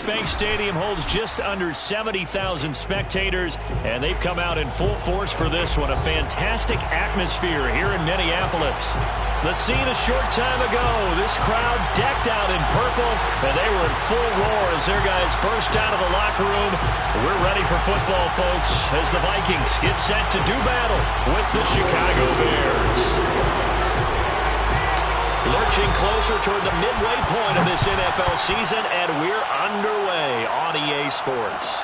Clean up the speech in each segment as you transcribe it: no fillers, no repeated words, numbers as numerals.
Bank Stadium holds just under 70,000 spectators, and they've come out in full force for this one. A fantastic atmosphere here in Minneapolis. The scene a short time ago, this crowd decked out in purple, and they were in full roar as their guys burst out of the locker room. We're ready for football, folks, as the Vikings get set to do battle with the Chicago Bears. Lurching closer toward the midway point of this NFL season, and we're underway on EA Sports.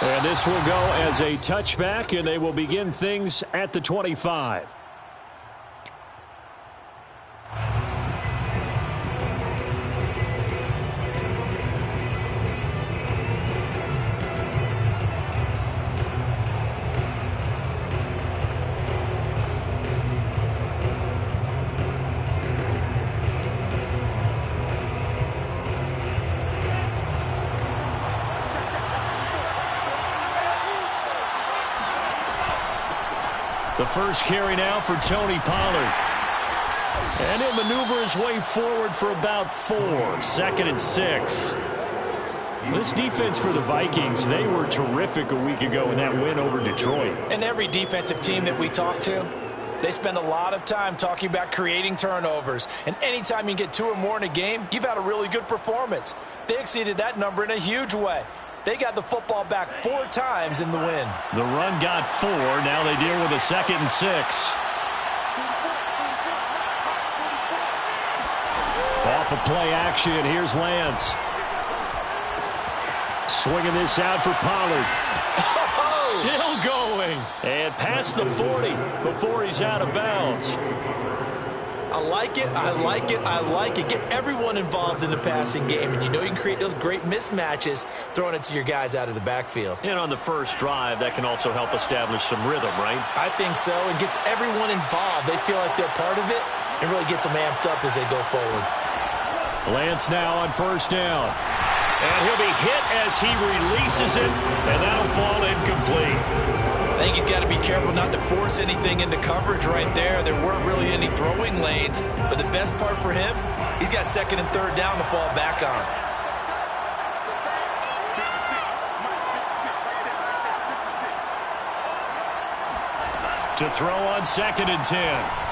And this will go as a touchback, and they will begin things at the 25. The first carry now for Tony Pollard. And he'll maneuver his way forward for about 4. 2nd and 6. This defense for the Vikings, they were terrific a week ago in that win over Detroit. And every defensive team that we talk to, they spend a lot of time talking about creating turnovers. And anytime you get 2 or more in a game, you've had a really good performance. They exceeded that number in a huge way. They got the football back 4 times in the win. The run got 4. Now they deal with a 2nd and 6. Off of play action, here's Lance. Swinging this out for Pollard. Still going. And past the 40 before he's out of bounds. I like it, I like it, I like it. Get everyone involved in the passing game, and you know you can create those great mismatches throwing it to your guys out of the backfield. And on the first drive, that can also help establish some rhythm, right? I think so, and gets everyone involved. They feel like they're part of it and really gets them amped up as they go forward. Lance now on first down. And he'll be hit as he releases it, and that'll fall incomplete. I think he's got to be careful not to force anything into coverage right there. There weren't really any throwing lanes, but the best part for him, he's got 2nd and 3rd down to fall back on. To throw on 2nd and 10,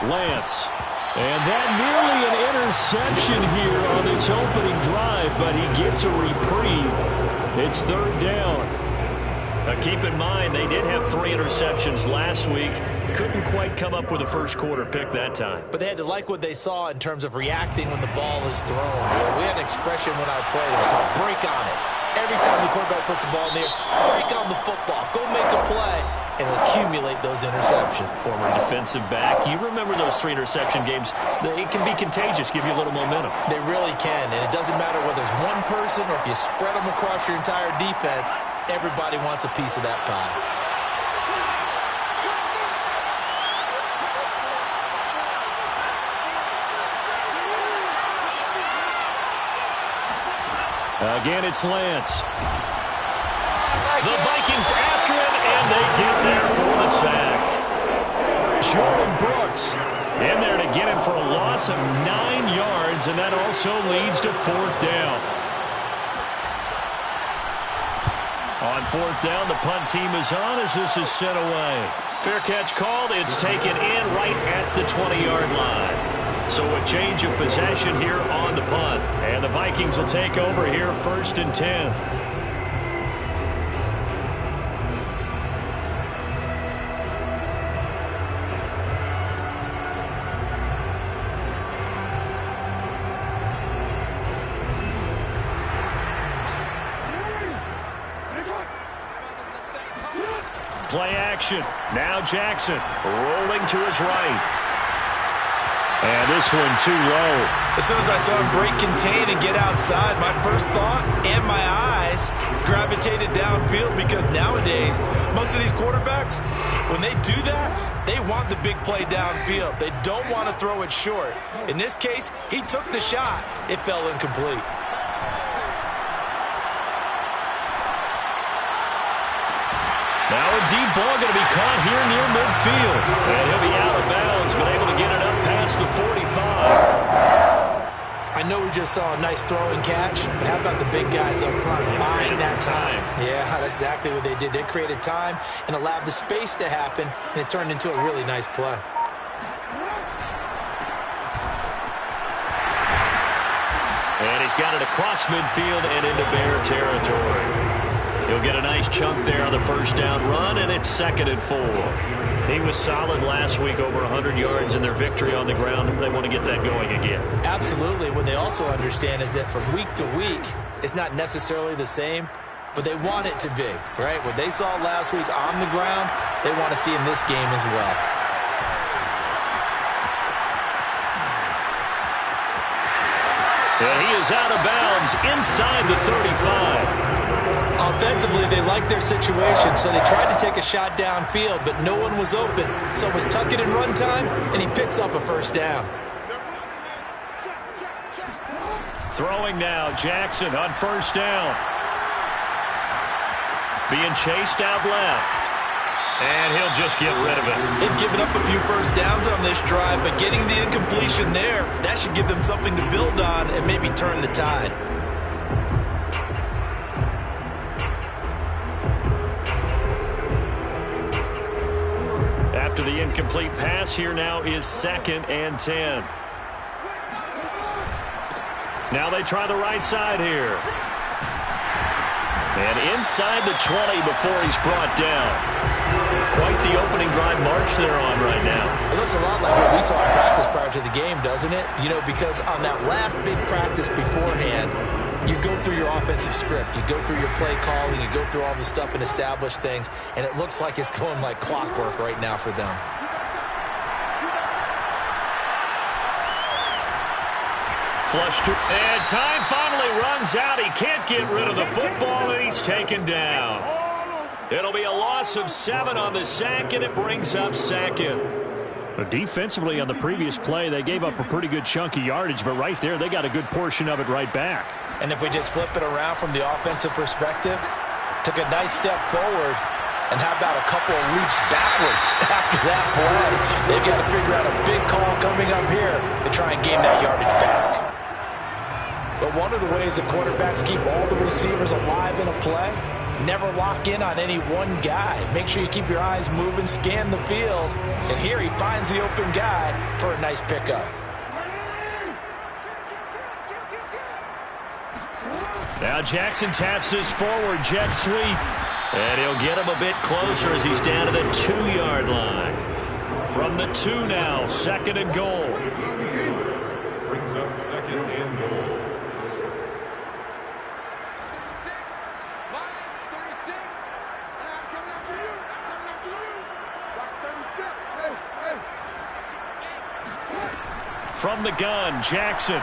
Lance. And that nearly an interception here on this opening drive, but he gets a reprieve. It's 3rd down. Now keep in mind, they did have 3 interceptions last week. Couldn't quite come up with a first quarter pick that time. But they had to like what they saw in terms of reacting when the ball is thrown. We had an expression when I played. It was called break on it. Every time the quarterback puts the ball in the air, break on the football. Go make a play and accumulate those interceptions. Former defensive back. You remember those 3 interception games. It can be contagious, give you a little momentum. They really can, and it doesn't matter whether it's one person or if you spread them across your entire defense. Everybody wants a piece of that pie. Again, it's Lance. The Vikings after him, and they get there for the sack. Jordan Brooks in there to get him for a loss of 9 yards, and that also leads to 4th down. On 4th down, the punt team is on as this is sent away. Fair catch called. It's taken in right at the 20-yard line. So a change of possession here on the punt. And the Vikings will take over here 1st and 10. Play action. Now Jackson rolling to his right. And this one too low. As soon as I saw him break contain and get outside, my first thought and my eyes gravitated downfield, because nowadays, most of these quarterbacks, when they do that, they want the big play downfield. They don't want to throw it short. In this case, he took the shot. It fell incomplete. Now a deep ball going to be caught here near midfield. And he'll be out of bounds, but able to get it up past the 45. I know we just saw a nice throw and catch, but how about the big guys up front buying that time? Yeah, that's exactly what they did. They created time and allowed the space to happen, and it turned into a really nice play. And he's got it across midfield and into Bear territory. He'll get a nice chunk there on the first down run, and it's 2nd and 4. He was solid last week, over 100 yards in their victory on the ground. They want to get that going again. Absolutely. What they also understand is that from week to week, it's not necessarily the same, but they want it to be, right? What they saw last week on the ground, they want to see in this game as well. And he is out of bounds inside the 35. Offensively, they liked their situation, so they tried to take a shot downfield, but no one was open. So it was tuck it and run time, and he picks up a first down. Throwing now, Jackson on first down. Being chased out left. And he'll just get rid of it. They've given up a few first downs on this drive, but getting the incompletion there, that should give them something to build on and maybe turn the tide. After the incomplete pass, here now is 2nd and 10. Now they try the right side here. And inside the 20 before he's brought down. Quite the opening drive march they're on right now. It looks a lot like what we saw in practice prior to the game, doesn't it? You know, because on that last big practice beforehand, you go through your offensive script. You go through your play calling. You go through all the stuff and establish things. And it looks like it's going like clockwork right now for them. Flush to, and time finally runs out. He can't get rid of the football, and he's taken down. It'll be a loss of 7 on the sack, and it brings up 2nd. But defensively on the previous play, they gave up a pretty good chunk of yardage, but right there, they got a good portion of it right back. And if we just flip it around from the offensive perspective, took a nice step forward, and how about a couple of leaps backwards after that play? They've got to figure out a big call coming up here to try and gain that yardage back. But one of the ways the quarterbacks keep all the receivers alive in a play, never lock in on any one guy. Make sure you keep your eyes moving, scan the field, and here he finds the open guy for a nice pickup. Now Jackson taps this forward jet sweep, and he'll get him a bit closer as he's down to the 2-yard line. From the 2 now, 2nd and goal. Brings up 2nd and goal. From the gun, Jackson.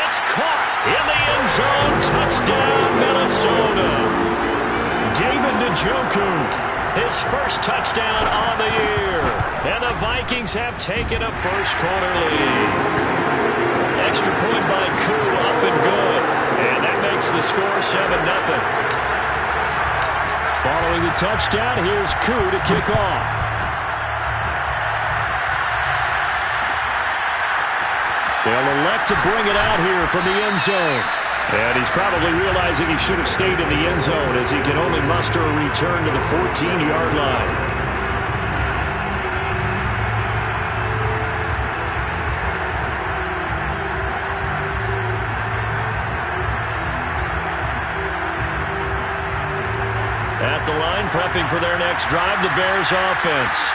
It's caught in the end zone. Touchdown, Minnesota. David Njoku, his first touchdown on the year. And the Vikings have taken a first-quarter lead. Extra point by Koo, up and good. And that makes the score 7-0. Following the touchdown, here's Koo to kick off. They'll elect to bring it out here from the end zone. And he's probably realizing he should have stayed in the end zone as he can only muster a return to the 14-yard line. At the line, prepping for their next drive, the Bears offense.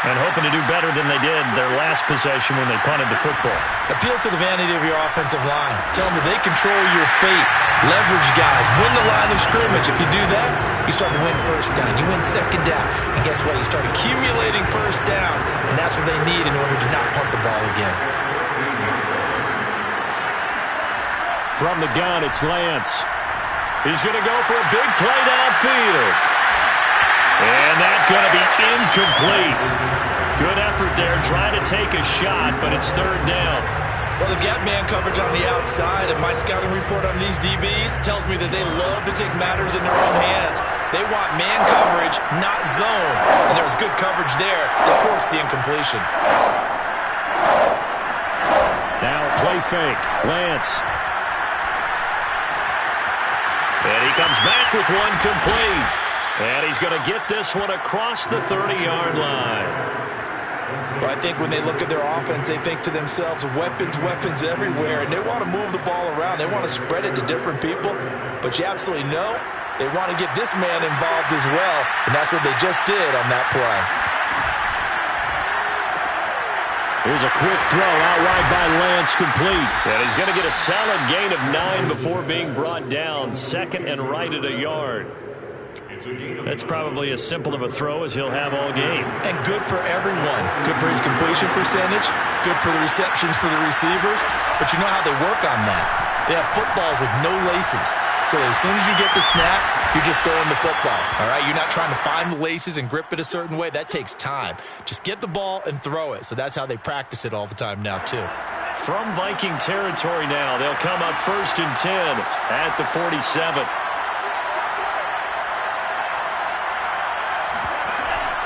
And hoping to do better than they did their last possession when they punted the football. Appeal to the vanity of your offensive line. Tell them that they control your fate. Leverage guys. Win the line of scrimmage. If you do that, you start to win first down. You win second down. And guess what? You start accumulating first downs. And that's what they need in order to not punt the ball again. From the gun, it's Lance. He's going to go for a big play downfield. And that's going to be incomplete. Good effort there trying to take a shot, but it's 3rd down. Well, they've got man coverage on the outside, and my scouting report on these DBs tells me that they love to take matters in their own hands. They want man coverage, not zone. And there was good coverage there that forced the incompletion. Now a play fake. Lance. And he comes back with one complete. And he's going to get this one across the 30-yard line. Well, I think when they look at their offense, they think to themselves, weapons, weapons everywhere, and they want to move the ball around. They want to spread it to different people, but you absolutely know they want to get this man involved as well, and that's what they just did on that play. Here's a quick throw out wide by Lance, complete. And he's going to get a solid gain of 9 before being brought down. Second and right at a yard. That's probably as simple of a throw as he'll have all game. And good for everyone. Good for his completion percentage. Good for the receptions for the receivers. But you know how they work on that. They have footballs with no laces. So as soon as you get the snap, you're just throwing the football. All right, you're not trying to find the laces and grip it a certain way. That takes time. Just get the ball and throw it. So that's how they practice it all the time now, too. From Viking territory now, they'll come up 1st and 10 at the 47.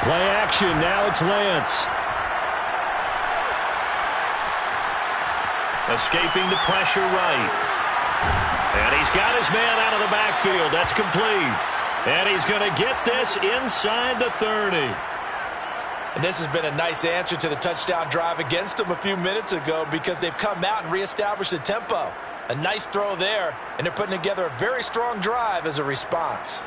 Play action. Now it's Lance. Escaping the pressure right. And he's got his man out of the backfield. That's complete. And he's going to get this inside the 30. And this has been a nice answer to the touchdown drive against them a few minutes ago because they've come out and reestablished the tempo. A nice throw there, and they're putting together a very strong drive as a response.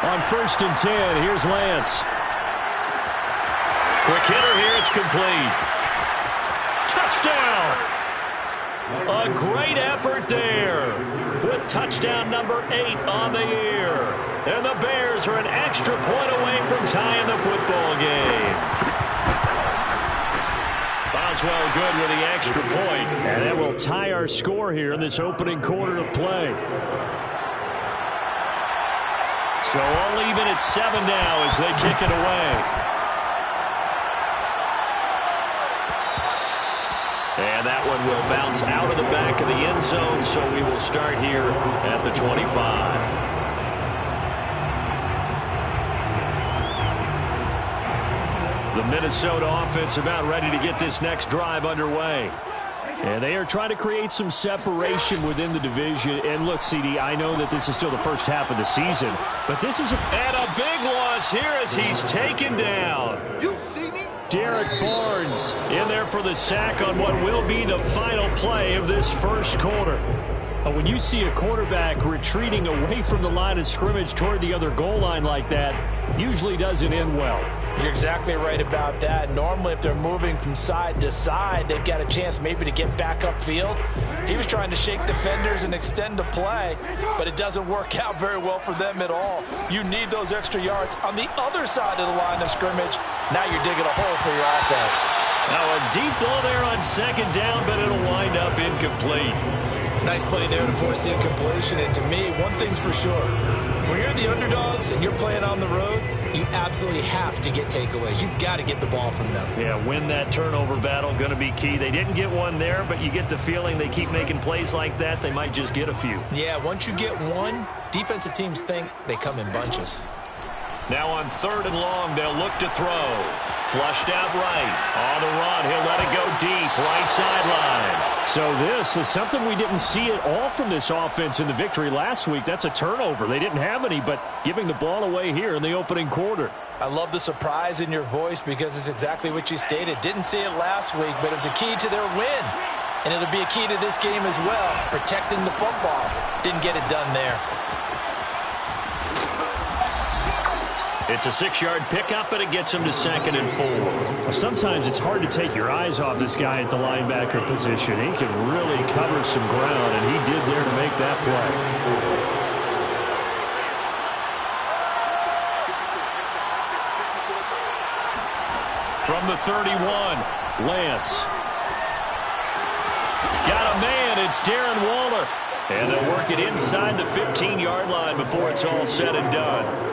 On 1st and 10, here's Lance. Quick hitter here, it's complete. Touchdown! A great effort there with touchdown number 8 on the year. And the Bears are an extra point away from tying the football game. Boswell good with the extra point. And that will tie our score here in this opening quarter of play. So all even at 7 now as they kick it away. And that one will bounce out of the back of the end zone, so we will start here at the 25. The Minnesota offense about ready to get this next drive underway. And they are trying to create some separation within the division. And look, CD, I know that this is still the first half of the season, but this is and a big loss here as he's taken down. You see me? Derek Barnes in there for the sack on what will be the final play of this first quarter. When you see a quarterback retreating away from the line of scrimmage toward the other goal line like that, usually doesn't end well. You're exactly right about that. Normally, if they're moving from side to side, they've got a chance maybe to get back upfield. He was trying to shake defenders and extend the play, but it doesn't work out very well for them at all. You need those extra yards on the other side of the line of scrimmage. Now you're digging a hole for your offense. Now a deep ball there on 2nd down, but it'll wind up incomplete. Nice play there to force the incompletion. And to me, one thing's for sure. When you're the underdogs and you're playing on the road, you absolutely have to get takeaways. You've got to get the ball from them. Yeah, win that turnover battle, going to be key. They didn't get one there, but you get the feeling they keep making plays like that, they might just get a few. Yeah, once you get one, defensive teams think they come in bunches. Now on 3rd and long, they'll look to throw. Flushed out right. On the run, he'll let it go deep, right sideline. So this is something we didn't see at all from this offense in the victory last week. That's a turnover. They didn't have any, but giving the ball away here in the opening quarter. I love the surprise in your voice because it's exactly what you stated. Didn't see it last week, but it was a key to their win. And it'll be a key to this game as well, protecting the football. Didn't get it done there. It's a 6-yard pickup, and it gets him to 2nd and 4. Well, sometimes it's hard to take your eyes off this guy at the linebacker position. He can really cover some ground, and he did there to make that play. From the 31, Lance. Got a man. It's Darren Waller. And they'll work it inside the 15-yard line before it's all said and done.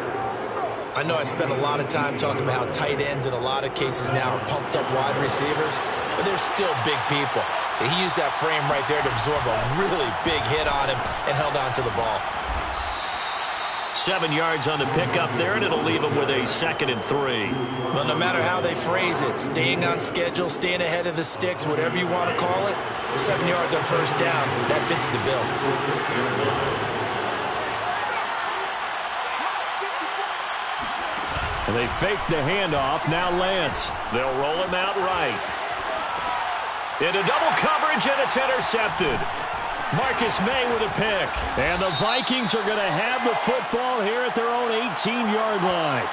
I know I spent a lot of time talking about how tight ends in a lot of cases now are pumped up wide receivers. but they're still big people. He used that frame right there to absorb a really big hit on him and held on to the ball. 7 yards on the pickup there, and it'll leave him with a 2nd and 3. Well, no matter how they phrase it, staying on schedule, staying ahead of the sticks, whatever you want to call it, 7 yards on first down, that fits the bill. And they fake the handoff. Now Lance. They'll roll him out right. Into double coverage, and it's intercepted. Marcus May with a pick. And the Vikings are going to have the football here at their own 18-yard line.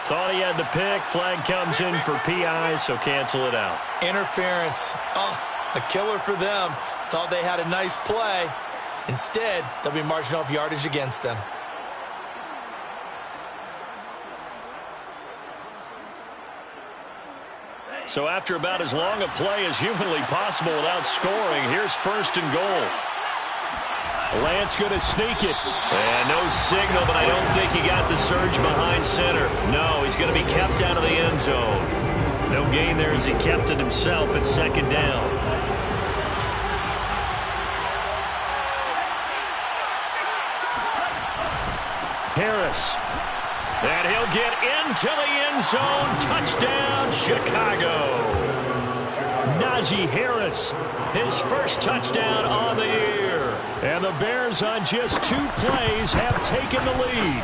Thought he had the pick. Flag comes in for PI, so cancel it out. Interference. Oh, a killer for them. Thought they had a nice play. Instead, they'll be marching off yardage against them. So after about as long a play as humanly possible without scoring, here's 1st and goal. Lance going to sneak it. And no signal, but I don't think he got the surge behind center. No, he's going to be kept out of the end zone. No gain there as he kept it himself at 2nd down. Harris. And he'll get into the end zone. Touchdown, Chicago. Najee Harris. His first touchdown on the year. And the Bears on just 2 plays have taken the lead.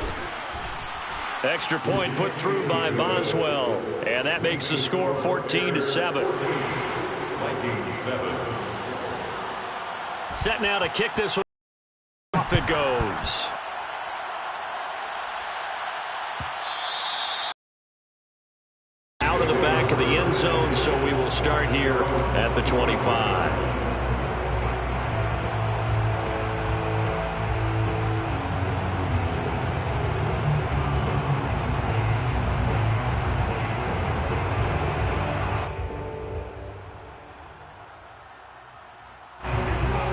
Extra point put through by Boswell. And that makes the score 14-7. Vikings 7. Set now to kick this one. Off it goes. Out of the back of the end zone, so we will start here at the 25.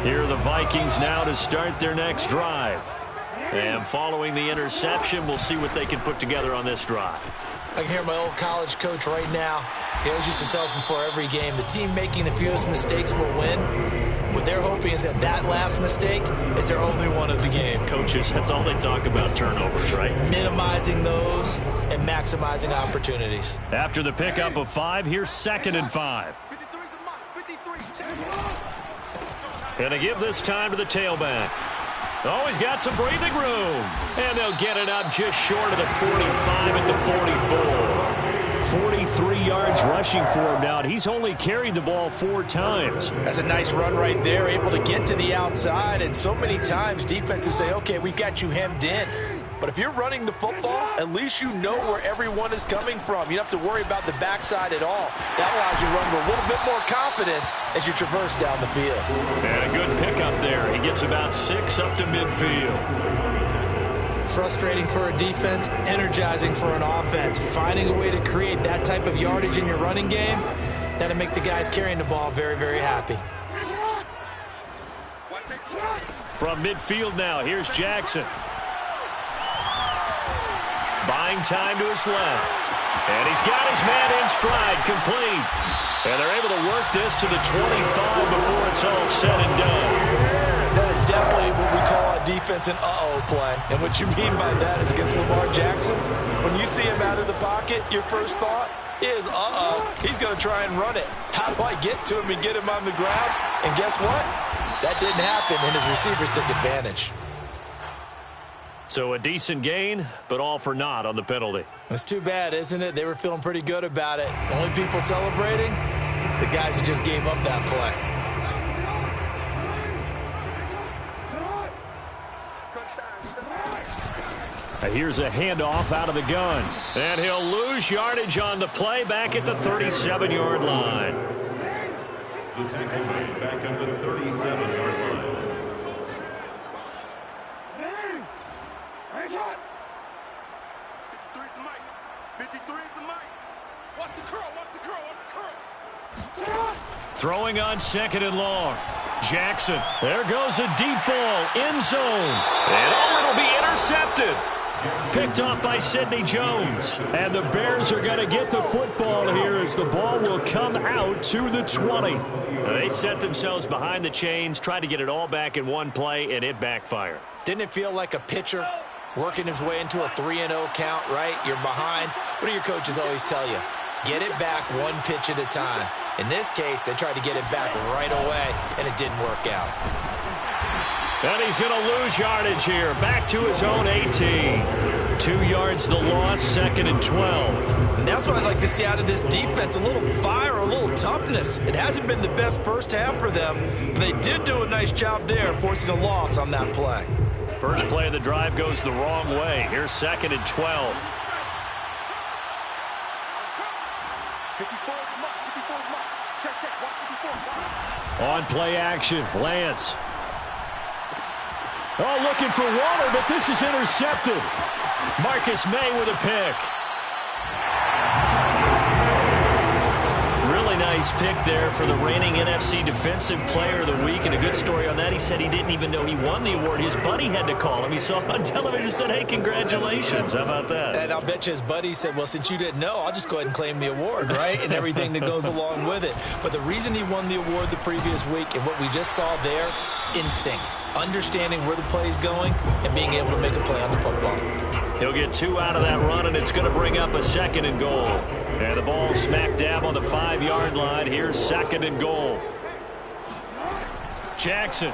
Here are the Vikings now to start their next drive. And following the interception, we'll see what they can put together on this drive. I can hear my old college coach right now. He always used to tell us before every game, the team making the fewest mistakes will win. What they're hoping is that last mistake is their only one of the game. Coaches, that's all they talk about, turnovers, right? Minimizing those and maximizing opportunities. After the pickup of 5, here's 2nd and 5. And to give this time to the tailback. Oh, he's got some breathing room. And they'll get it up just short of the 45 at the 44. 43 yards rushing for him now. He's only carried the ball 4 times. That's a nice run right there, able to get to the outside. And so many times defenses say, okay, we've got you hemmed in. But if you're running the football, at least you know where everyone is coming from. You don't have to worry about the backside at all. That allows you to run with a little bit more confidence as you traverse down the field. And a good pickup there. He gets about 6 up to midfield. Frustrating for a defense, energizing for an offense. Finding a way to create that type of yardage in your running game, that'll make the guys carrying the ball very, very happy. From midfield now, here's Jackson. Buying time to his left. And he's got his man in stride, complete. And they're able to work this to the 25 before it's all said and done. That is definitely what we call on defense an uh-oh play. And what you mean by that is against Lamar Jackson, when you see him out of the pocket, your first thought is, uh-oh, he's going to try and run it. How do I get to him and get him on the ground? And guess what? That didn't happen, and his receivers took advantage. So a decent gain, but all for naught on the penalty. It's too bad, isn't it? They were feeling pretty good about it. Only people celebrating, the guys who just gave up that play. Here's a handoff out of the gun. And he'll lose yardage on the play back at the 37-yard line. The tackle made back at the 37-yard line. Throwing on 2nd and long. Jackson. There goes a deep ball. End zone. And it'll be intercepted. Picked off by Sidney Jones. And the Bears are going to get the football here as the ball will come out to the 20. They set themselves behind the chains, tried to get it all back in one play, and it backfired. Didn't it feel like a pitcher working his way into a 3-0 count, right? You're behind. What do your coaches always tell you? Get it back one pitch at a time. In this case, they tried to get it back right away, and it didn't work out. And he's going to lose yardage here. Back to his own 18. 2 yards the loss, 2nd and 12. And that's what I'd like to see out of this defense. A little fire, a little toughness. It hasn't been the best first half for them, but they did do a nice job there, forcing a loss on that play. First play of the drive goes the wrong way. Here's 2nd and 12. On play action, Lance. Oh, looking for water, but this is intercepted. Marcus May with a pick. Really nice pick there for the reigning NFC Defensive Player of the Week. And a good story on that, he said he didn't even know he won the award. His buddy had to call him. He saw it on television and said, hey, congratulations. How about that? And I'll bet you his buddy said, well, since you didn't know, I'll just go ahead and claim the award, right? And everything that goes along with it. But the reason he won the award the previous week and what we just saw there, instincts, understanding where the play is going and being able to make a play on the football. He'll get 2 out of that run, and it's going to bring up a 2nd and goal. And the ball smack dab on the 5-yard line. Here's 2nd and goal. Jackson.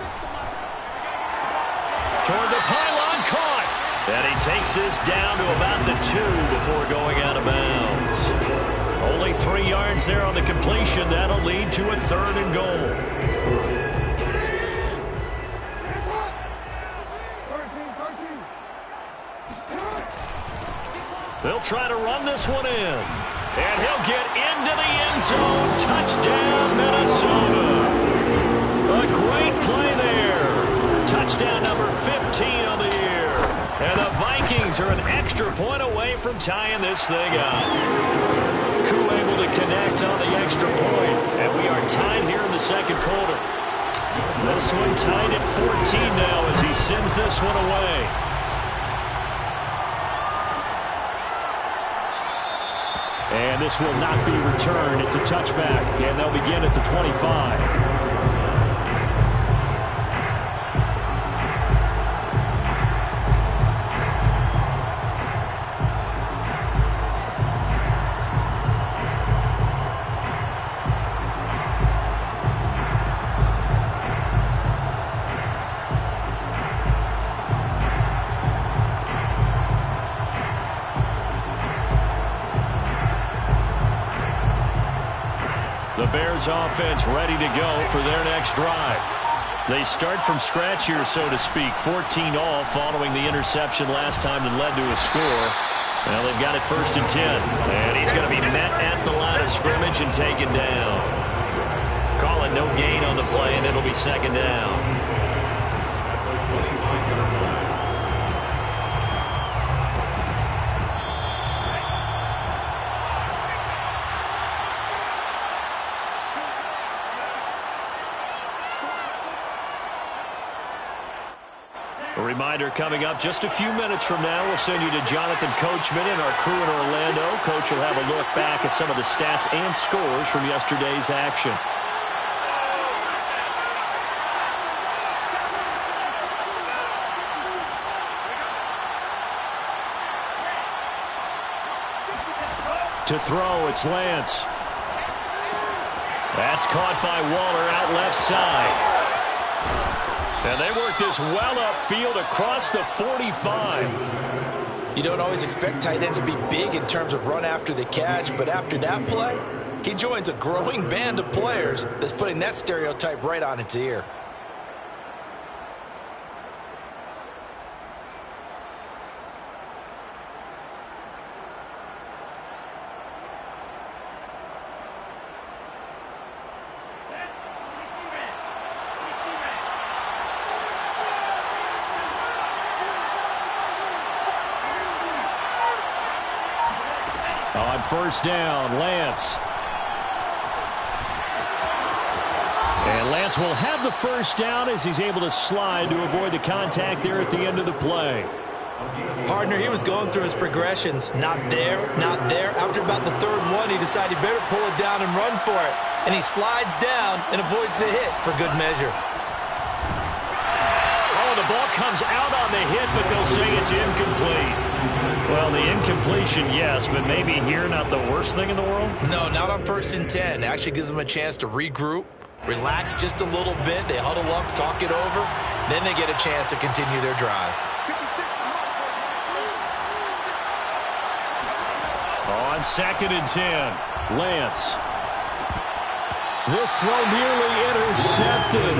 Toward the pylon, caught. And he takes this down to about the 2 before going out of bounds. Only 3 yards there on the completion. That'll lead to a 3rd and goal. They'll try to run this one in. And he'll get into the end zone. Touchdown, Minnesota. A great play there. Touchdown number 15 on the year. And the Vikings are an extra point away from tying this thing up. Koo able to connect on the extra point. And we are tied here in the 2nd quarter. This one tied at 14 now as he sends this one away. And this will not be returned. It's a touchback, and they'll begin at the 25. The Bears offense ready to go for their next drive. They start from scratch here, so to speak. 14 all following the interception last time that led to a score. Well, they've got it 1st and 10. And he's going to be met at the line of scrimmage and taken down. Call it no gain on the play, and it'll be 2nd down. A reminder coming up just a few minutes from now, we'll send you to Jonathan Coachman and our crew in Orlando. Coach will have a look back at some of the stats and scores from yesterday's action. To throw, it's Lance. That's caught by Waller out left side. And they work this well upfield across the 45. You don't always expect tight ends to be big in terms of run after the catch, but after that play, he joins a growing band of players that's putting that stereotype right on its ear. On 1st down, Lance. And Lance will have the 1st down as he's able to slide to avoid the contact there at the end of the play. Partner, he was going through his progressions. Not there, not there. After about the third one, he decided he better pull it down and run for it. And he slides down and avoids the hit for good measure. Oh, the ball comes out on the hit, but they'll say it's incomplete. Well, the incompletion, yes, but maybe here not the worst thing in the world? No, not on 1st and 10. It actually gives them a chance to regroup, relax just a little bit. They huddle up, talk it over. Then they get a chance to continue their drive. On 2nd and 10, Lance. This throw nearly intercepted.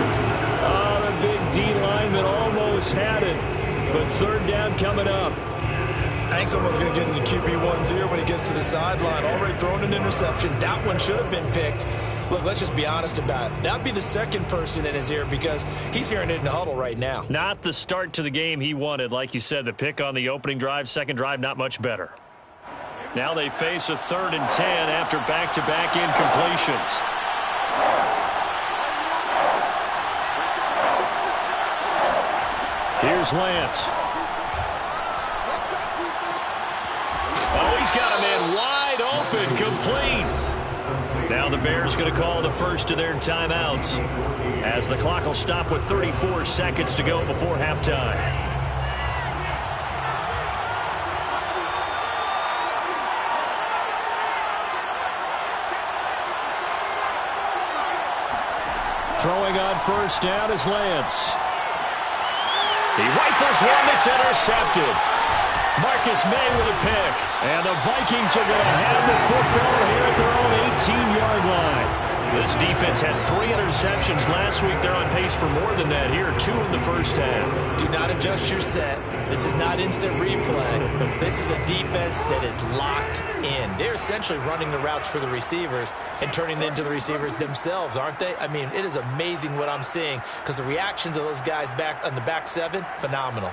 Oh, the big D lineman almost had it. But 3rd down coming up. I think someone's going to get into QB1's ear when he gets to the sideline. Already thrown an interception. That one should have been picked. Look, let's just be honest about it. That would be the second person in his ear because he's hearing it in the huddle right now. Not the start to the game he wanted. Like you said, the pick on the opening drive, second drive, not much better. Now they face a 3rd and 10 after back-to-back incompletions. Here's Lance. Oh, he's got a man wide open, complete. Now the Bears going to call the first of their timeouts as the clock will stop with 34 seconds to go before halftime. Throwing on 1st down is Lance. He rifles one that's intercepted. Marcus May with a pick. And the Vikings are going to have the football here at their own 18-yard line. This defense had 3 interceptions last week. They're on pace for more than that here. 2 in the first half. Do not adjust your set. This is not instant replay. This is a defense that is locked in. They're essentially running the routes for the receivers and turning it into the receivers themselves, aren't they? I mean, it is amazing what I'm seeing because the reactions of those guys back on the back 7, phenomenal.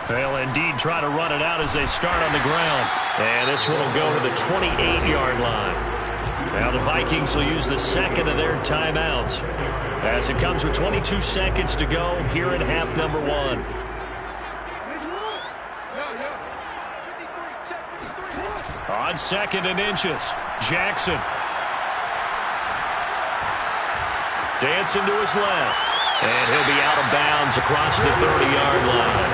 They'll indeed try to run it out as they start on the ground. And this one will go to the 28-yard line. Now the Vikings will use the 2nd of their timeouts as it comes with 22 seconds to go here in half number 1. On 2nd and inches, Jackson. Dancing to his left. And he'll be out of bounds across the 30-yard line.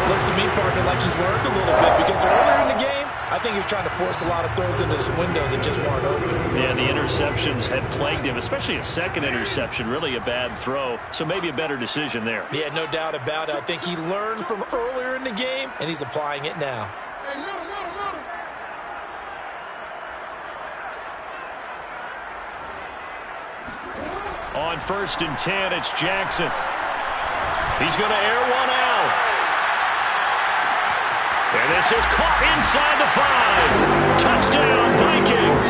Looks to me, partner, like he's learned a little bit because earlier in the game, I think he was trying to force a lot of throws into his windows that just weren't open. Yeah, the interceptions had plagued him, especially a 2nd interception, really a bad throw. So maybe a better decision there. Yeah, no doubt about it. I think he learned from earlier in the game, and he's applying it now. On 1st and 10, it's Jackson. He's going to air one out. And this is caught inside the 5. Touchdown, Vikings.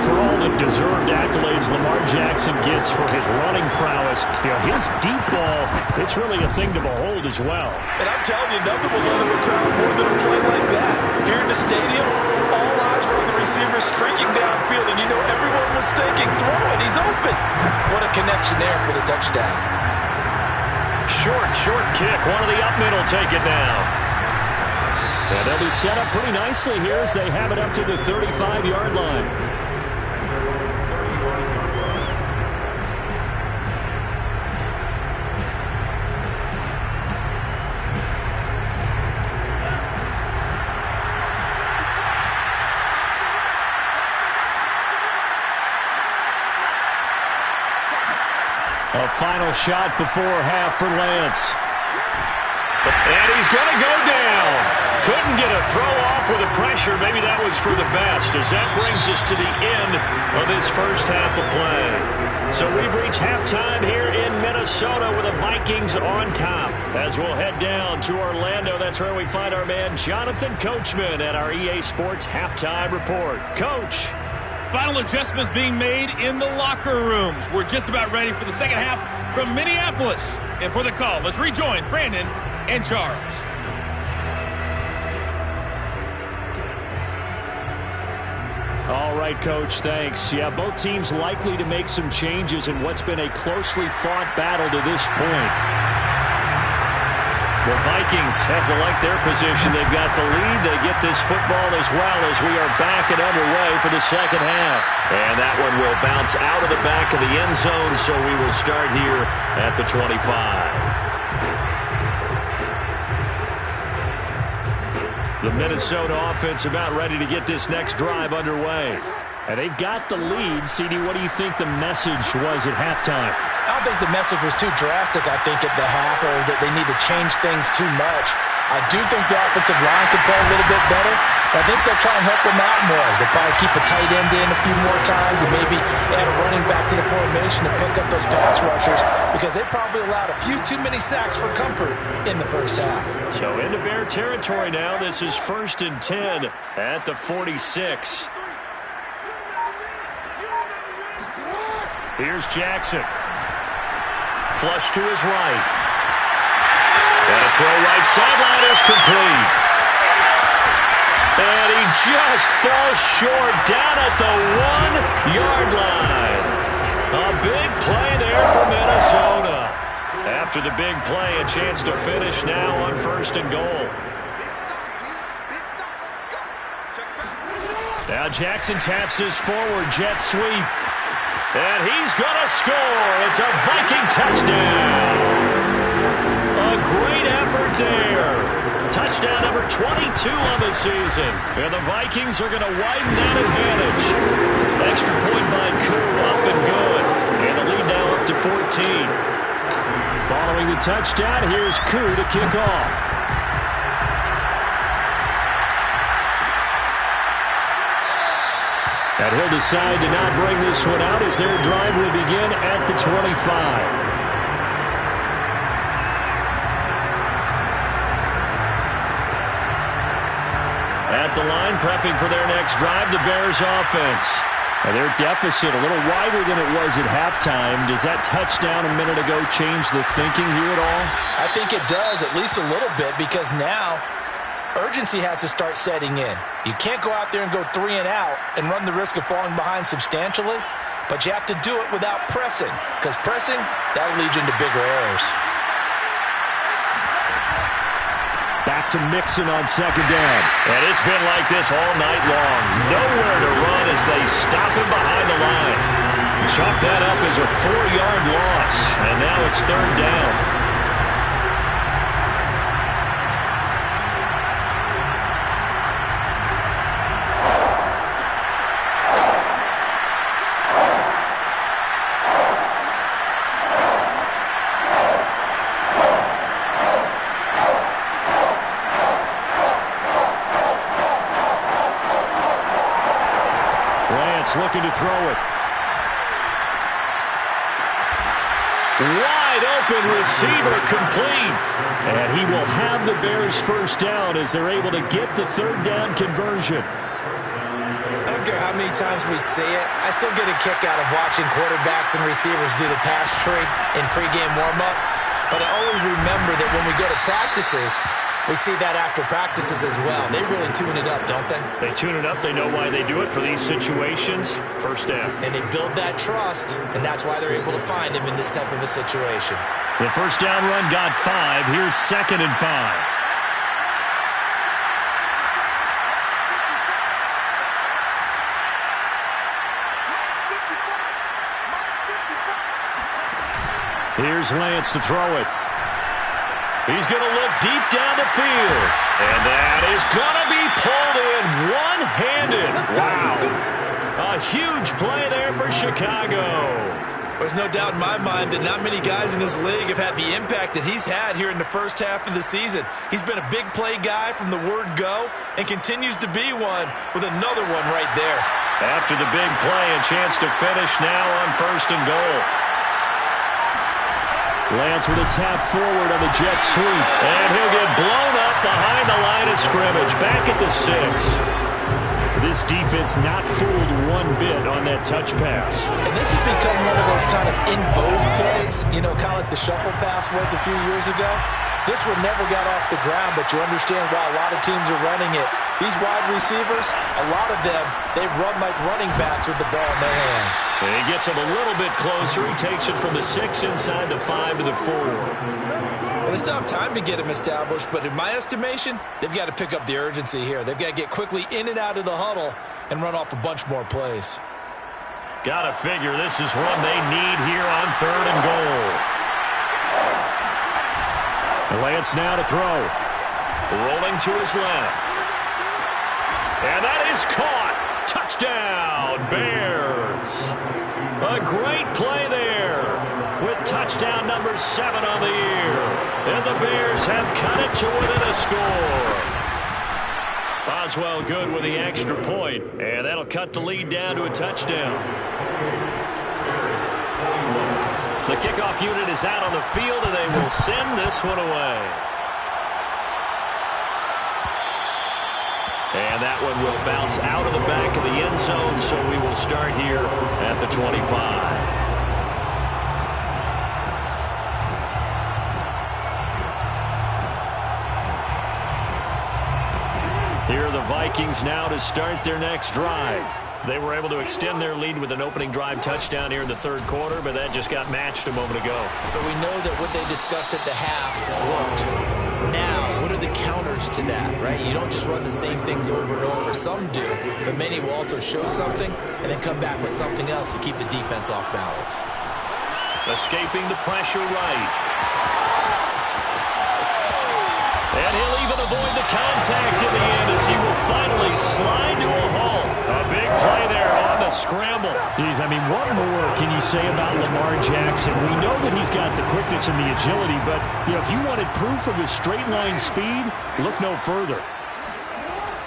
For all the deserved accolades Lamar Jackson gets for his running prowess, you know, his deep ball, it's really a thing to behold as well. And I'm telling you, nothing will love a crowd more than a play like that. Here in the stadium, all eyes were on the receiver streaking downfield, and you know everyone was thinking, throw it, he's open. What a connection there for the touchdown. Short kick. One of the up middle take it now. And they'll be set up pretty nicely here as they have it up to the 35-yard line. A final shot before half for Lance. And he's going to go down. Couldn't get a throw off with the pressure. Maybe that was for the best, as that brings us to the end of this first half of play. So we've reached halftime here in Minnesota with the Vikings on top. As we'll head down to Orlando, that's where we find our man Jonathan Coachman at our EA Sports Halftime Report. Coach. Final adjustments being made in the locker rooms. We're just about ready for the second half from Minneapolis. And for the call, let's rejoin Brandon and Charles. All right. right, Coach. Thanks. Yeah, both teams likely to make some changes in what's been a closely fought battle to this point. The Vikings have to like their position. They've got the lead. They get this football as well as we are back and underway for the second half. And that one will bounce out of the back of the end zone, so we will start here at the 25. The Minnesota offense about ready to get this next drive underway. And they've got the lead. CD, what do you think the message was at halftime? I don't think the message was too drastic, I think, at the half, or that they need to change things too much. I do think the offensive line can play a little bit better. I think they'll try and help them out more. They'll probably keep a tight end in a few more times and maybe add a running back to the formation to pick up those pass rushers, because they probably allowed a few too many sacks for comfort in the first half. So into Bear territory now. This is 1st and 10 at the 46. Here's Jackson. Flush to his right. And a throw right sideline is complete. And he just falls short down at the 1-yard line. A big play there for Minnesota. After the big play, a chance to finish now on 1st and goal. Now Jackson taps his forward jet sweep. And he's going to score. It's a Viking touchdown. A great effort there. Touchdown number 22 on the season. And the Vikings are going to widen that advantage. Extra point by Koo, up and good. And the lead now up to 14. Following the touchdown, here's Koo to kick off. And he'll decide to not bring this one out as their drive will begin at the 25. At the line, prepping for their next drive, the Bears offense. And their deficit a little wider than it was at halftime. Does that touchdown a minute ago change the thinking here at all? I think it does, at least a little bit, because now urgency has to start setting in. You can't go out there and go 3 and out and run the risk of falling behind substantially, but you have to do it without pressing, because pressing, that'll lead you into bigger errors. Back to Mixon on 2nd down. And it's been like this all night long. Nowhere to run as they stop him behind the line. Chalk that up as a 4-yard loss, and now it's 3rd down. Looking to throw it. Wide open receiver complete. And he will have the Bears first down as they're able to get the 3rd down conversion. I don't care how many times we see it. I still get a kick out of watching quarterbacks and receivers do the pass tree in pregame warm-up. But I always remember that when we go to practices, we see that after practices as well. They really tune it up, don't they? They tune it up. They know why they do it for these situations. First down. And they build that trust, and that's why they're able to find him in this type of a situation. The first down run got 5. Here's 2nd and 5. Here's Lance to throw it. He's going to look deep down the field. And that is going to be pulled in one-handed. Wow. A huge play there for Chicago. There's no doubt in my mind that not many guys in this league have had the impact that he's had here in the first half of the season. He's been a big play guy from the word go and continues to be one with another one right there. After the big play, a chance to finish now on 1st and goal. Lance with a tap forward on the jet sweep. And he'll get blown up behind the line of scrimmage. Back at the 6. This defense not fooled one bit on that touch pass. And this has become one of those kind of in vogue plays, you know, kind of like the shuffle pass was a few years ago. This one never got off the ground, but you understand why a lot of teams are running it. These wide receivers, a lot of them, they run like running backs with the ball in their hands. And he gets him a little bit closer. He takes it from the 6 inside the 5 to the 4. Well, they still have time to get him established, but in my estimation, they've got to pick up the urgency here. They've got to get quickly in and out of the huddle and run off a bunch more plays. Gotta figure this is one they need here on 3rd and goal. Lance now to throw. Rolling to his left. And that is caught. Touchdown, Bears. A great play there with touchdown number 7 on the year. And the Bears have cut it to within a score. Boswell good with the extra point, and that'll cut the lead down to a touchdown. The kickoff unit is out on the field, and they will send this one away. And that one will bounce out of the back of the end zone, so we will start here at the 25. Here are the Vikings now to start their next drive. They were able to extend their lead with an opening drive touchdown here in the 3rd quarter, but that just got matched a moment ago. So we know that what they discussed at the half worked. Now, what are the counters to that, right? You don't just run the same things over and over. Some do, but many will also show something and then come back with something else to keep the defense off balance. Escaping the pressure right. And he'll even avoid the contact in the end as he will finally slide to a halt. A big play there on the scramble. Geez, I mean, what more can you say about Lamar Jackson? We know that he's got the quickness and the agility, but if you wanted proof of his straight-line speed, look no further.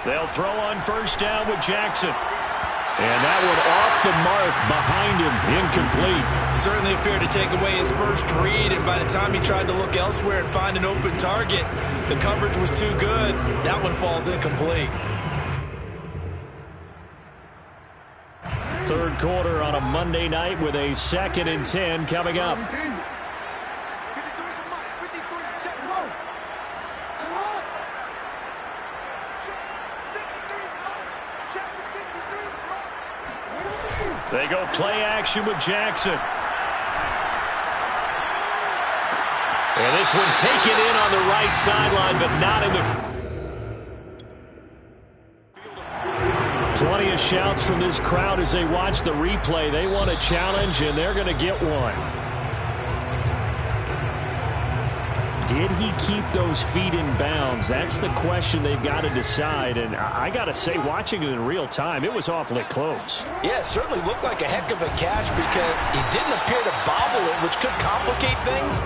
They'll throw on 1st down with Jackson. And that one off the mark behind him, incomplete. Certainly appeared to take away his first read, and by the time he tried to look elsewhere and find an open target, the coverage was too good. That one falls incomplete. 3rd quarter on a Monday night with a 2nd and 10 coming up. They go play action with Jackson. And this one taken in on the right sideline, but not in the... Plenty of shouts from this crowd as they watch the replay. They want a challenge, and they're going to get one. Did he keep those feet in bounds? That's the question they've got to decide. And I got to say, watching it in real time, it was awfully close. Yeah, it certainly looked like a heck of a catch because he didn't appear to bobble it, which could complicate things.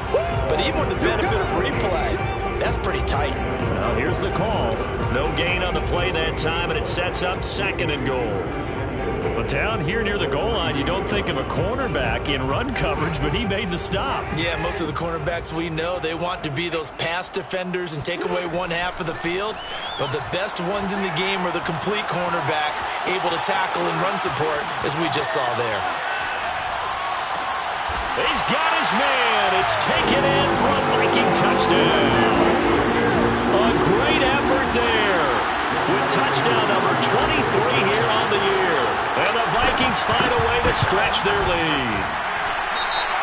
But even with the benefit of replay, that's pretty tight. Well, here's the call. No gain on the play that time, and it sets up 2nd and goal. But down here near the goal line, you don't think of a cornerback in run coverage, but he made the stop. Yeah, most of the cornerbacks we know, they want to be those pass defenders and take away one half of the field. But the best ones in the game are the complete cornerbacks, able to tackle and run support, as we just saw there. He's got his man. It's taken in for a Viking touchdown. A great effort there with touchdown number 23 here on the year. And the Vikings find a way to stretch their lead.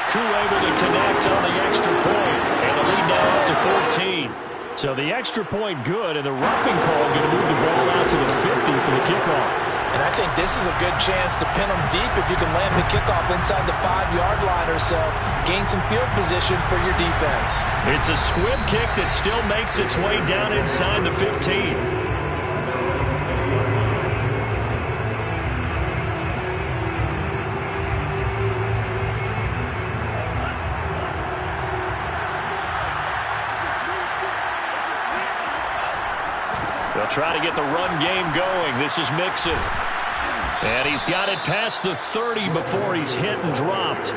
Koo able to connect on the extra point, and the lead now up to 14. So the extra point good, and the roughing call going to move the ball out to the 50 for the kickoff. And I think this is a good chance to pin them deep if you can land the kickoff inside the 5-yard line or so. Gain some field position for your defense. It's a squib kick that still makes its way down inside the 15. They'll try to get the run game going. This is Mixon. And he's got it past the 30 before he's hit and dropped.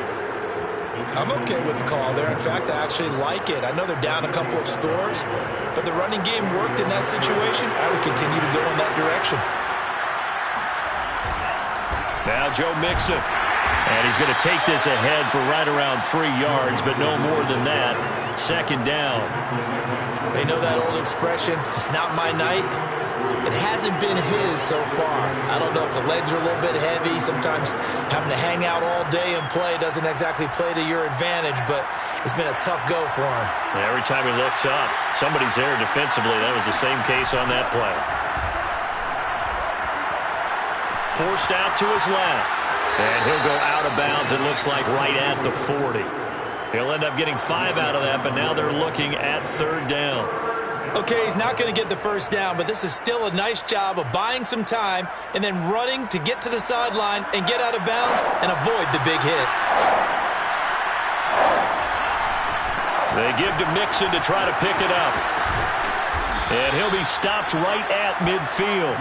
I'm okay with the call there. In fact, I actually like it. I know they're down a couple of scores, but the running game worked in that situation. I would continue to go in that direction. Now Joe Mixon And he's going to take this ahead for right around 3 yards, but no more than that. Second down. They know that old expression, it's not my night. It hasn't been his so far. I don't know if the legs are a little bit heavy. Sometimes having to hang out all day and play doesn't exactly play to your advantage, but it's been a tough go for him. Every time he looks up, somebody's there defensively. That was the same case on that play. Forced out to his left. And he'll go out of bounds, it looks like, right at the 40. He'll end up getting 5 out of that, but now they're looking at third down. Okay, he's not going to get the first down, but this is still a nice job of buying some time and then running to get to the sideline and get out of bounds and avoid the big hit. They give to Mixon to try to pick it up. And he'll be stopped right at midfield.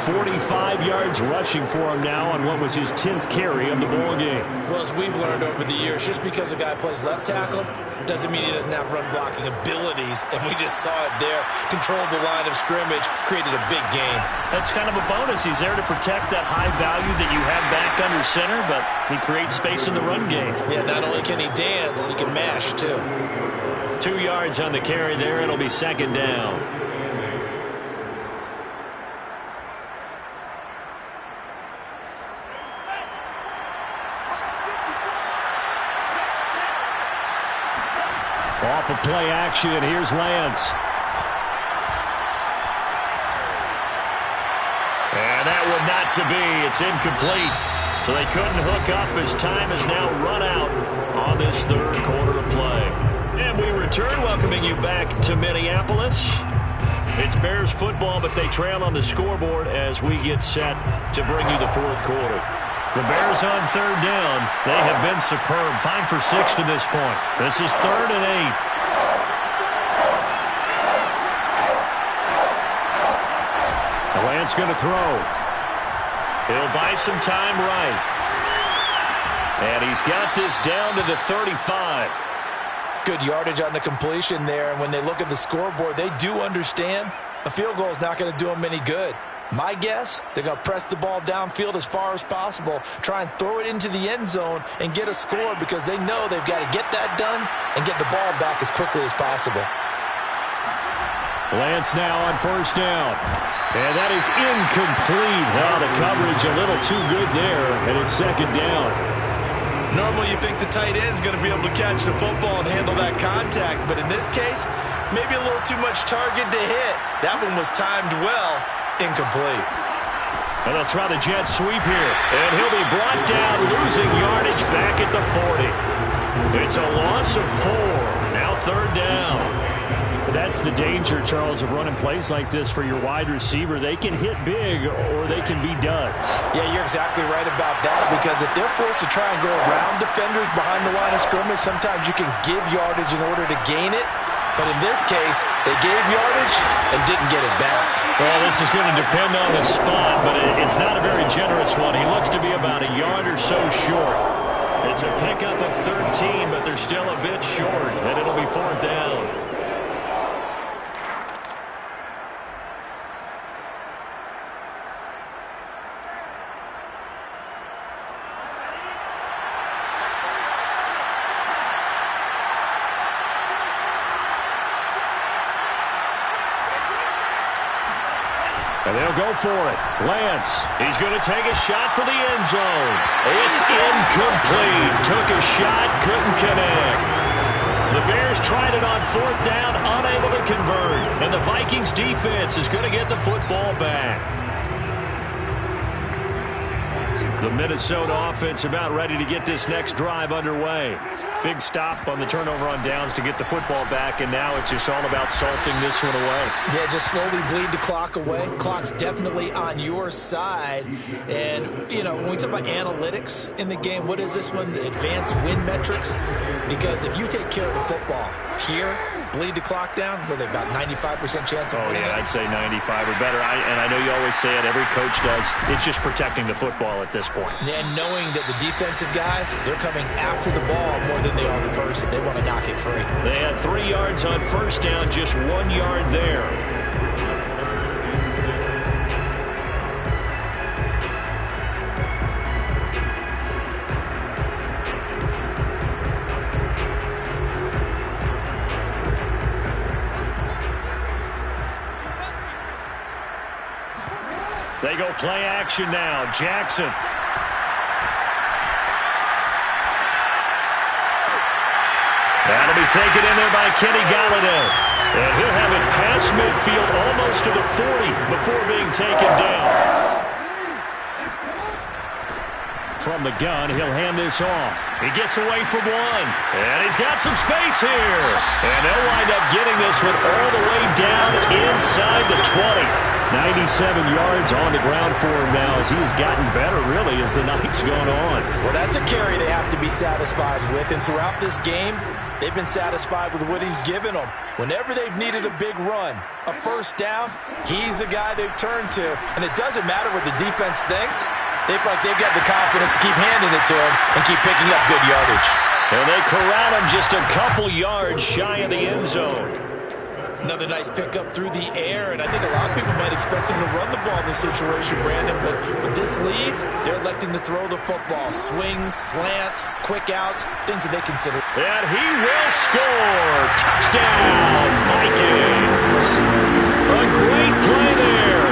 45 yards rushing for him now on what was his 10th carry of the ball game. Well, as we've learned over the years, just because a guy plays left tackle doesn't mean he doesn't have run blocking abilities. And we just saw it there. Controlled the line of scrimmage, created a big game. That's kind of a bonus. He's there to protect that high value that you have back under center, but he creates space in the run game. Yeah, not only can he dance, he can mash too. 2 yards on the carry there. It'll be second down. Off of play action, here's Lance. And that one not to be. It's incomplete. So they couldn't hook up as time has now run out on this third quarter of play. And we return, welcoming you back to Minneapolis. It's Bears football, but they trail on the scoreboard as we get set to bring you the fourth quarter. The Bears on third down. They have been superb. 5 for 6 to this point. This is 3rd and 8. Lance going to throw. He'll buy some time right. And he's got this down to the 35. Good yardage on the completion there. And when they look at the scoreboard, they do understand a field goal is not going to do them any good. My guess, they're going to press the ball downfield as far as possible, try and throw it into the end zone and get a score because they know they've got to get that done and get the ball back as quickly as possible. Lance now on first down. And that is incomplete. Well, the coverage a little too good there, and it's second down. Normally you think the tight end's going to be able to catch the football and handle that contact, but in this case, maybe a little too much target to hit. That one was timed well. Incomplete. And they'll try the jet sweep here. And he'll be brought down, losing yardage back at the 40. It's a loss of 4. Now third down. That's the danger, Charles, of running plays like this for your wide receiver. They can hit big or they can be duds. Yeah, you're exactly right about that because if they're forced to try and go around defenders behind the line of scrimmage, sometimes you can give yardage in order to gain it. But in this case, they gave yardage and didn't get it back. Well, this is going to depend on the spot, but it's not a very generous one. He looks to be about a yard or so short. It's a pickup of 13, but they're still a bit short, and it'll be fourth down. And they'll go for it. Lance, he's going to take a shot for the end zone. It's incomplete. Took a shot, couldn't connect. The Bears tried it on fourth down, unable to convert. And the Vikings defense is going to get the football back. The Minnesota offense about ready to get this next drive underway. Big stop on the turnover on downs to get the football back, and now it's just all about salting this one away. Yeah, just slowly bleed the clock away. Clock's definitely on your side. And, you know, when we talk about analytics in the game, what is this one? Advanced win metrics? Because if you take care of the football here, bleed the clock down, where they've got 95% chance of winning. Oh, yeah, I'd say 95 or better. And I know you always say it, every coach does. It's just protecting the football at this point. And knowing that the defensive guys, they're coming after the ball more than they are the person. They want to knock it free. They had 3 yards on first down, just 1 yard there. go play action now. Jackson. That'll be taken in there by Kenny Galladay. And he'll have it past midfield almost to the 40 before being taken down. From the gun, he'll hand this off. He gets away from one. And he's got some space here. And they'll wind up getting this one all the way down inside the 20. 97 yards on the ground for him now as he has gotten better, really, as the night's gone on. Well, that's a carry they have to be satisfied with. And throughout this game, they've been satisfied with what he's given them. Whenever they've needed a big run, a first down, he's the guy they've turned to. And it doesn't matter what the defense thinks. They've got the confidence to keep handing it to him and keep picking up good yardage. And they corral him just a couple yards shy of the end zone. Another nice pickup through the air, and I think a lot of people might expect him to run the ball in this situation, Brandon, but with this lead, they're electing to throw the football. Swings, slants, quick outs, things that they consider. And he will score! Touchdown, Vikings! A great play there.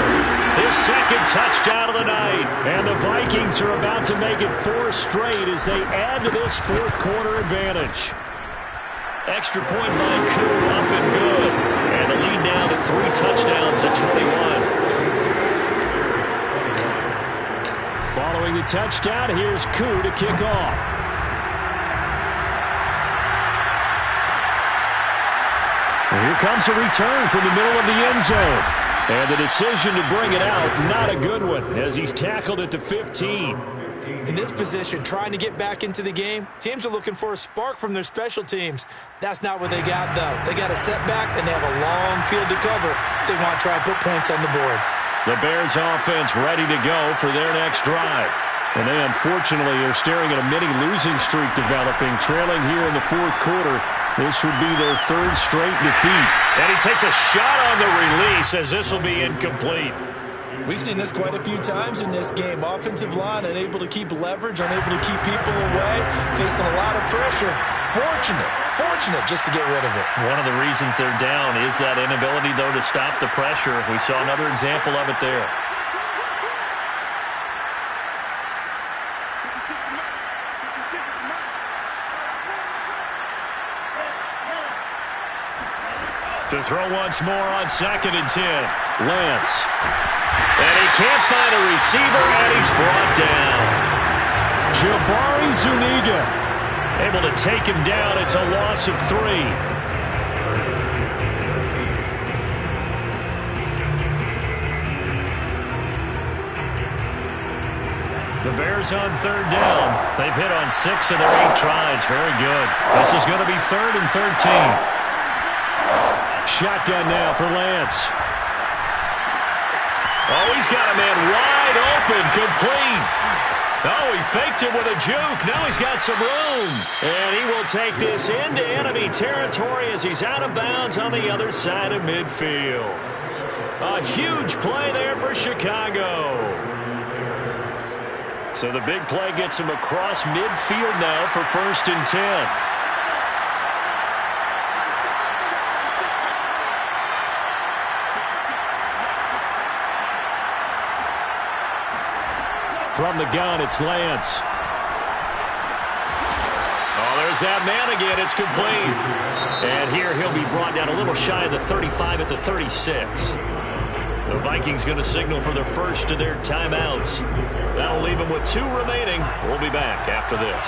His second touchdown of the night. And the Vikings are about to make it 4 straight as they add to this fourth quarter advantage. Extra point by Koo, up and good. And the lead now to 3 touchdowns at 21. Following the touchdown, here's Koo to kick off. And here comes a return from the middle of the end zone. And the decision to bring it out, not a good one, as he's tackled at the 15. In this position, trying to get back into the game, teams are looking for a spark from their special teams. That's not what they got, though. They got a setback, and they have a long field to cover if they want to try and put points on the board. The Bears offense ready to go for their next drive. And they, unfortunately, are staring at a mini losing streak developing, trailing here in the fourth quarter. This would be their 3rd straight defeat. And he takes a shot on the release as this will be incomplete. We've seen this quite a few times in this game. Offensive line unable to keep leverage, unable to keep people away, facing a lot of pressure. Fortunate just to get rid of it. One of the reasons they're down is that inability, though, to stop the pressure. We saw another example of it there. To throw once more on 2nd and 10. Lance. And he can't find a receiver, and he's brought down. Jabari Zuniga able to take him down. It's a loss of 3. The Bears on 3rd down. They've hit on 6 of their 8 tries. Very good. This is going to be 3rd and 13. Shotgun now for Lance. Oh, he's got a man wide open, complete. Oh, he faked it with a juke. Now he's got some room. And he will take this into enemy territory as he's out of bounds on the other side of midfield. A huge play there for Chicago. So the big play gets him across midfield now for 1st and 10. From the gun, it's Lance. Oh, there's that man again. It's complete. And here he'll be brought down a little shy of the 35 at the 36. The Vikings going to signal for their first of their timeouts. That'll leave them with 2 remaining. We'll be back after this.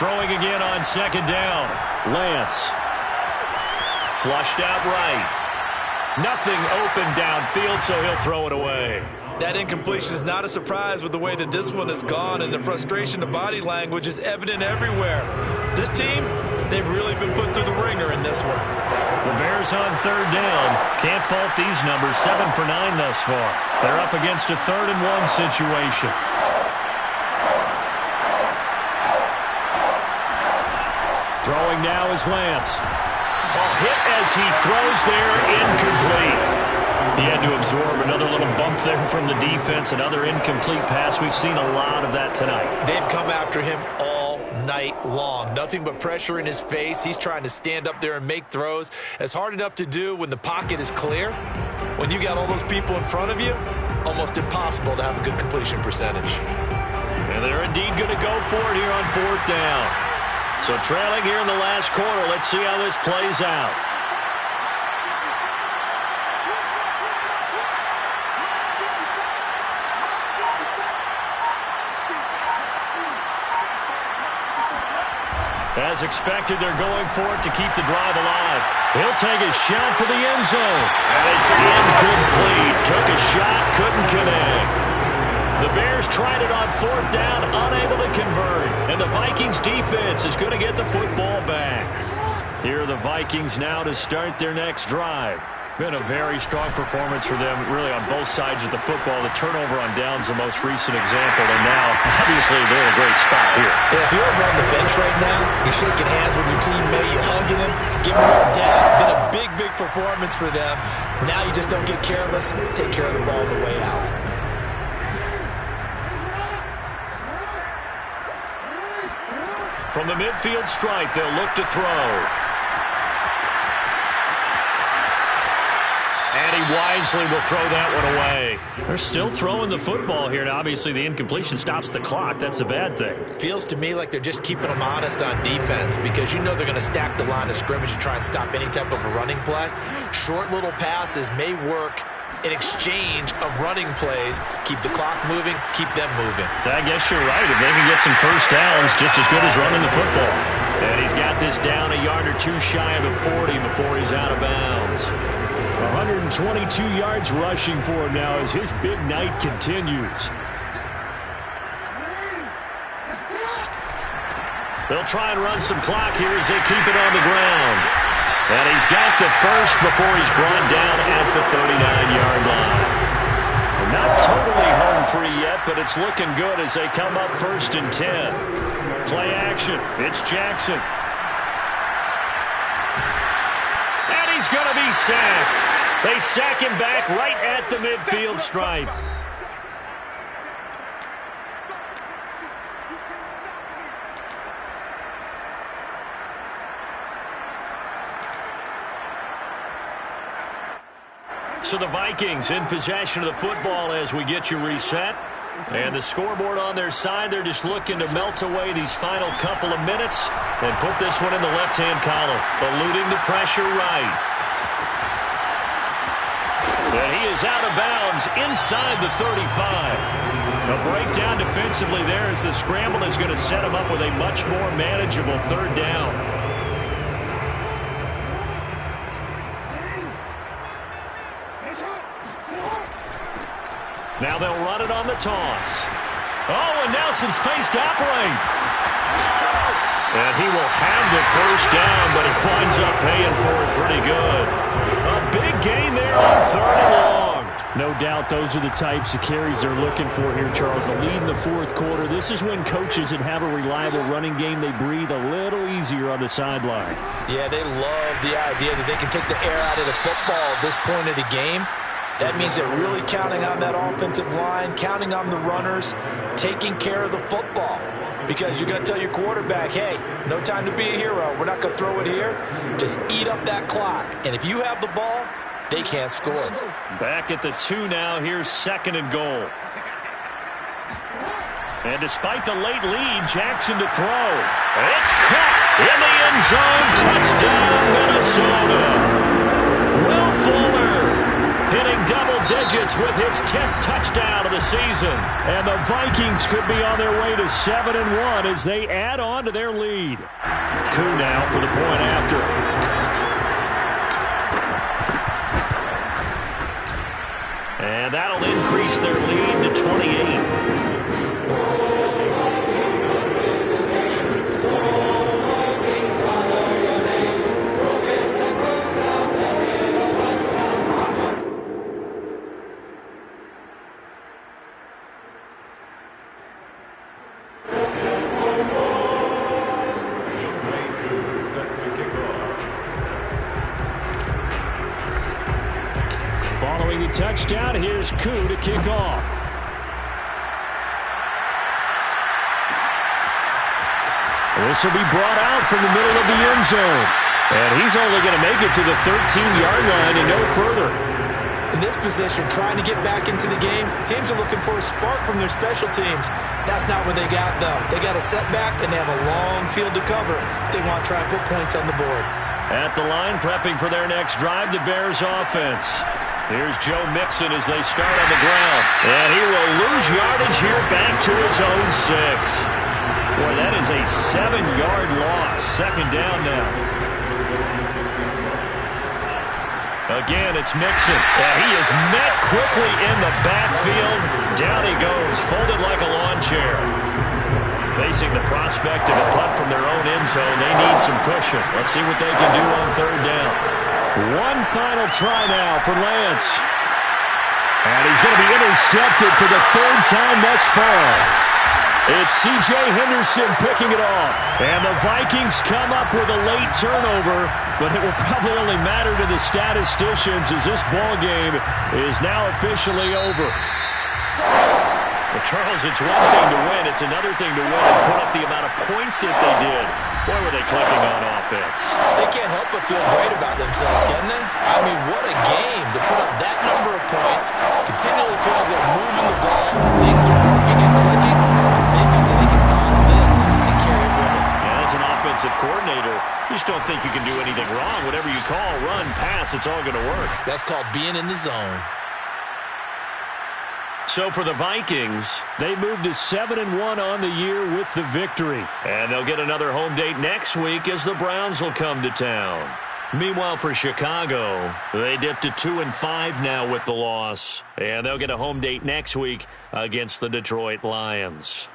Throwing again on 2nd down. Lance. Flushed out right. Nothing open downfield, so he'll throw it away. That incompletion is not a surprise with the way that this one has gone, and the frustration, the body language is evident everywhere. This team, they've really been put through the ringer in this one. The Bears on 3rd down. Can't fault these numbers. 7 for 9 thus far. They're up against a 3rd and 1 situation. Throwing now is Lance. Hit as he throws there, incomplete. He had to absorb another little bump there from the defense, another incomplete pass. We've seen a lot of that tonight. They've come after him all night long. Nothing but pressure in his face. He's trying to stand up there and make throws. It's hard enough to do when the pocket is clear. When you got all those people in front of you, almost impossible to have a good completion percentage. And they're indeed going to go for it here on 4th down. So trailing here in the last quarter. Let's see how this plays out. As expected, they're going for it to keep the drive alive. He'll take a shot for the end zone. And it's incomplete. Took a shot, couldn't connect. The Bears tried it on 4th down, unable to convert. And the Vikings defense is going to get the football back. Here are the Vikings now to start their next drive. Been a very strong performance for them, really, on both sides of the football. The turnover on downs the most recent example, and now, obviously, they're in a great spot here. Yeah, if you're over on the bench right now, you're shaking hands with your teammate, you're hugging him, giving him a dab. Been a big, big performance for them. Now you just don't get careless. Take care of the ball on the way out. From the midfield stripe, they'll look to throw. And he wisely will throw that one away. They're still throwing the football here. Now, obviously, the incompletion stops the clock. That's the bad thing. Feels to me like they're just keeping them honest on defense because you know they're going to stack the line of scrimmage and try and stop any type of a running play. Short little passes may work in exchange of running plays. Keep the clock moving, keep them moving. I guess you're right. If they can get some first downs, just as good as running the football. And he's got this down a yard or two shy of the 40 before he's out of bounds. 122 yards rushing for him now as his big night continues. They'll try and run some clock here as they keep it on the ground. And he's got the first before he's brought down at the 39-yard line. They're not totally home free yet, but it's looking good as they come up 1st and 10. Play action. It's Jackson. And he's going to be sacked. They sack him back right at the midfield stripe. So the Vikings in possession of the football as we get you reset. And the scoreboard on their side, they're just looking to melt away these final couple of minutes and put this one in the left-hand column, eluding the pressure right. And he is out of bounds inside the 35. A breakdown defensively there as the scramble is going to set him up with a much more manageable 3rd down. Now they'll run it on the toss. Oh, and now some space to operate. And he will have the first down, but he winds up paying for it pretty good. A big gain there on 3rd and long. No doubt those are the types of carries they're looking for here, Charles. The lead in the 4th quarter. This is when coaches that have a reliable running game, they breathe a little easier on the sideline. Yeah, they love the idea that they can take the air out of the football at this point of the game. That means they're really counting on that offensive line, counting on the runners, taking care of the football. Because you're going to tell your quarterback, hey, no time to be a hero. We're not going to throw it here. Just eat up that clock. And if you have the ball, they can't score. Back at the 2 now. Here's 2nd and goal. And despite the late lead, Jackson to throw. It's caught in the end zone. Touchdown, Minnesota. Will Fuller hitting double digits with his 10th touchdown of the season. And the Vikings could be on their way to 7-1 as they add on to their lead. Koo now for the point after. And that'll increase their lead to 28. Following the touchdown, here's Koo to kick off. This will be brought out from the middle of the end zone. And he's only going to make it to the 13-yard line and no further. In this position, trying to get back into the game, teams are looking for a spark from their special teams. That's not what they got, though. They got a setback, and they have a long field to cover if they want to try and put points on the board. At the line, prepping for their next drive, the Bears offense. Here's Joe Mixon as they start on the ground. And he will lose yardage here back to his own 6. Boy, that is a 7-yard loss. Second down now. Again, it's Mixon. And he is met quickly in the backfield. Down he goes, folded like a lawn chair. Facing the prospect of a punt from their own end zone, they need some cushion. Let's see what they can do on third down. One final try now for Lance. And he's going to be intercepted for the third time thus far. It's C.J. Henderson picking it off. And the Vikings come up with a late turnover, but it will probably only matter to the statisticians as this ball game is now officially over. Well, Charles, it's one thing to win. It's another thing to win and put up the amount of points that they did. Boy, were they clicking on offense. They can't help but feel great about themselves, can they? I mean, what a game to put up that number of points, continually feel like they're moving the ball, things are working and clicking. They think that they can bottle this and carry it with them. Yeah, as an offensive coordinator, you just don't think you can do anything wrong. Whatever you call, run, pass, it's all going to work. That's called being in the zone. So for the Vikings, they moved to 7-1 on the year with the victory. And they'll get another home date next week as the Browns will come to town. Meanwhile, for Chicago, they dipped to 2-5 now with the loss. And they'll get a home date next week against the Detroit Lions.